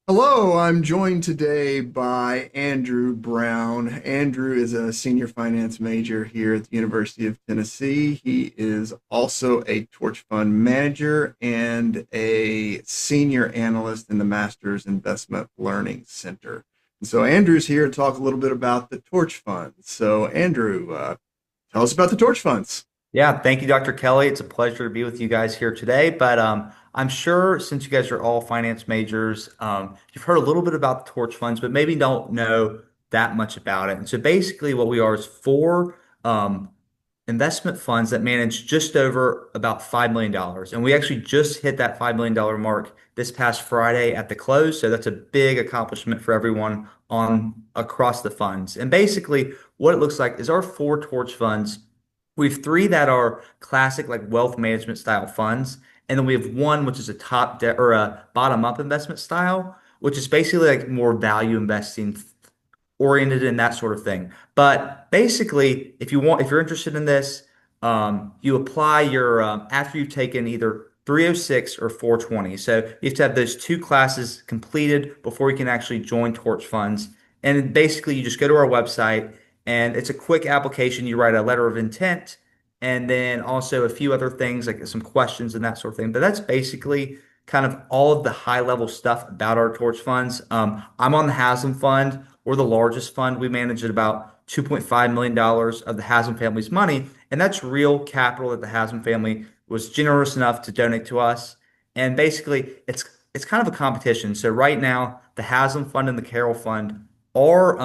Hello, I'm joined today by Andrew Brown. Andrew is a senior finance major here at the University of Tennessee. He is also a Torch Fund manager and a senior analyst in the Masters Investment Learning Center. And so Andrew's here to talk a little bit about the Torch Funds. So Andrew, tell us about the Torch Funds. Yeah, thank you, Dr. Kelly. It's a pleasure to be with you guys here today. But I'm sure since you guys are all finance majors, you've heard a little bit about the torch funds, but maybe don't know that much about it. And so basically, what we are is four investment funds that manage just over about $5 million. And we actually just hit that $5 million mark this past Friday at the close. So that's a big accomplishment for everyone on across the funds. And basically, what it looks like is our four torch funds. We have three that are classic, like wealth management style funds. And then we have one which is a top de or a bottom up investment style, which is basically like more value investing oriented in that sort of thing. But basically, if you're interested in this, you apply your after you've taken either 306 or 420. So you have to have those two classes completed before you can actually join Torch Funds. And basically, you just go to our website, and it's a quick application. You write a letter of intent, and then also a few other things like some questions and that sort of thing. But that's basically kind of all of the high level stuff about our Torch Funds. I'm on the Haslam Fund. We're the largest fund. We manage at about $2.5 million of the Haslam family's money. And that's real capital that the Haslam family was generous enough to donate to us. And basically, it's kind of a competition. So right now, the Haslam Fund and the Carroll Fund are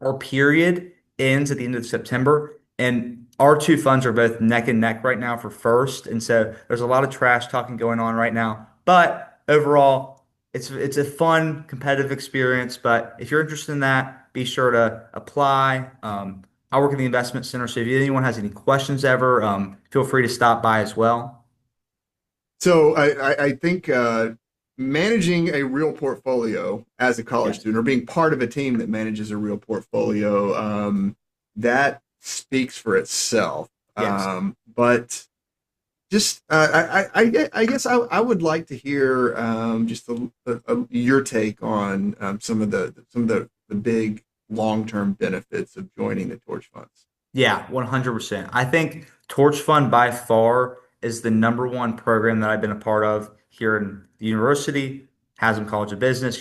our period ends at the end of September, and our two funds are both neck and neck right now for first. And so there's a lot of trash talking going on right now. But overall, it's a fun, competitive experience. But if you're interested in that, be sure to apply. I work at the investment center, so if anyone has any questions ever, feel free to stop by as well. So I think managing a real portfolio as a college Yes. student or being part of a team that manages a real portfolio, that speaks for itself. Yes. But just I guess I would like to hear just your take on some of the big long-term benefits of joining the Torch Funds. Yeah, 100%. I think Torch Fund by far is the number one program that I've been a part of here in the university, Haslam College of Business.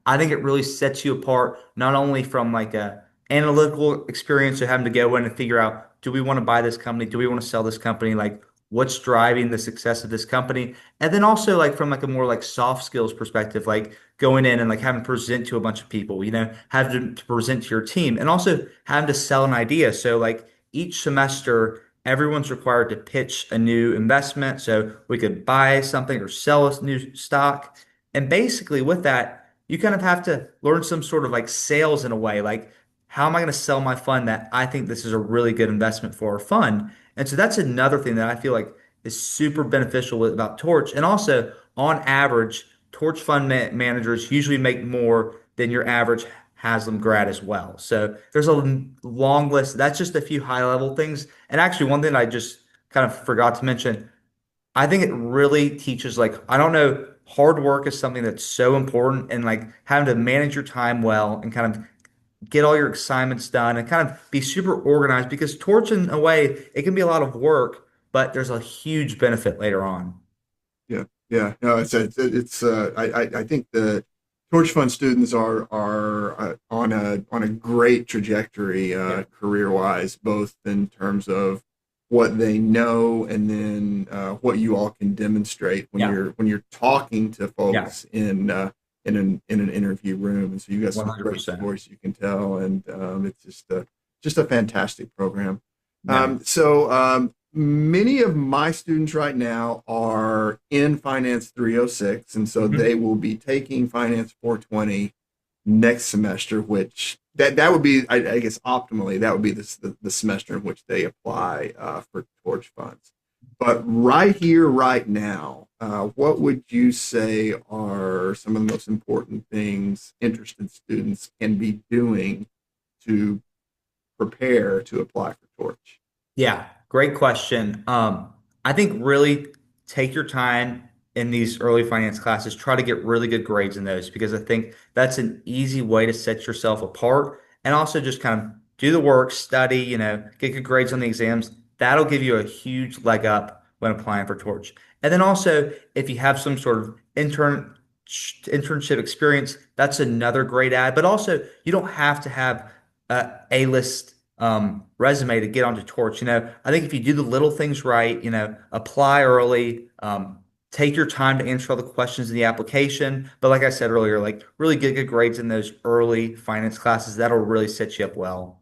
I think it really sets you apart, not only from like a analytical experience of having to go in and figure out, do we want to buy this company? Do we want to sell this company? Like what's driving the success of this company? And then also like from like a more like soft skills perspective, like going in and like having to present to a bunch of people, having to present to your team and also having to sell an idea. So like each semester, everyone's required to pitch a new investment. So we could buy something or sell a new stock. And basically with that, you kind of have to learn some sort of like sales in a way. Like, how am I going to sell my fund that I think this is a really good investment for our fund? And so that's another thing that I feel like is super beneficial about Torch. And also, on average, Torch fund managers usually make more than your average Haslam grad as well. So there's a long list. That's just a few high level things. And actually, one thing I just kind of forgot to mention, I think it really teaches like, I don't know, hard work is something that's so important and like having to manage your time well and kind of get all your assignments done and kind of be super organized because Torch in a way, it can be a lot of work, but there's a huge benefit later on. Yeah, yeah. No, I think the Torch Fund students are on a great trajectory Yeah. career wise, both in terms of what they know and then what you all can demonstrate when Yeah. you're talking to Yeah. folks in an interview room. And so you got some great 100%. stories you can tell, and it's just a fantastic program. Yeah. Many of my students right now are in Finance 306, and so Mhm. they will be taking Finance 420 next semester, which that would be, I guess, optimally, that would be the semester in which they apply for Torch funds. But right here, right now, what would you say are some of the most important things interested students can be doing to prepare to apply for Torch? Yeah, great question. I think really take your time in these early finance classes, try to get really good grades in those because I think that's an easy way to set yourself apart and also just kind of do the work, study, get good grades on the exams. That'll give you a huge leg up when applying for Torch. And then also, if you have some sort of internship experience, that's another great add. But also, you don't have to have a A-list resume to get onto Torch. I think if you do the little things right, apply early, take your time to answer all the questions in the application. But like I said earlier, like really get good grades in those early finance classes. That'll really set you up well.